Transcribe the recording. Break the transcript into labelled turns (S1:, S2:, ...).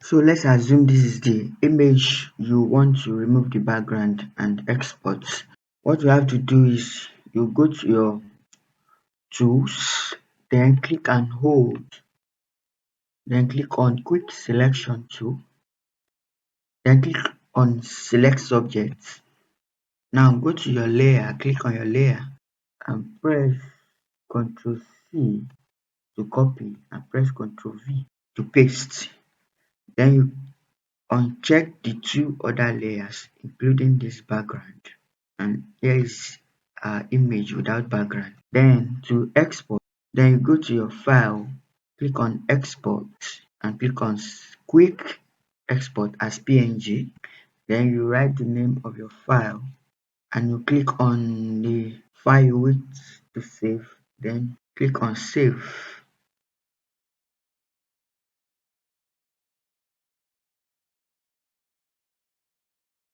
S1: So let's assume this is the image you want to remove the background and export. What you have to do is you go to your tools, then click and hold, then click on quick selection tool, then click on select subjects. Now go to your layer, click on your layer and press Ctrl C to copy and press Ctrl V to paste. Then you uncheck the two other layers including this background, and here is our image without background. Then to export, then you go to your file, click on export and click on quick export as PNG. Then you write the name of your file and you click on the file you wish to save, then click on save.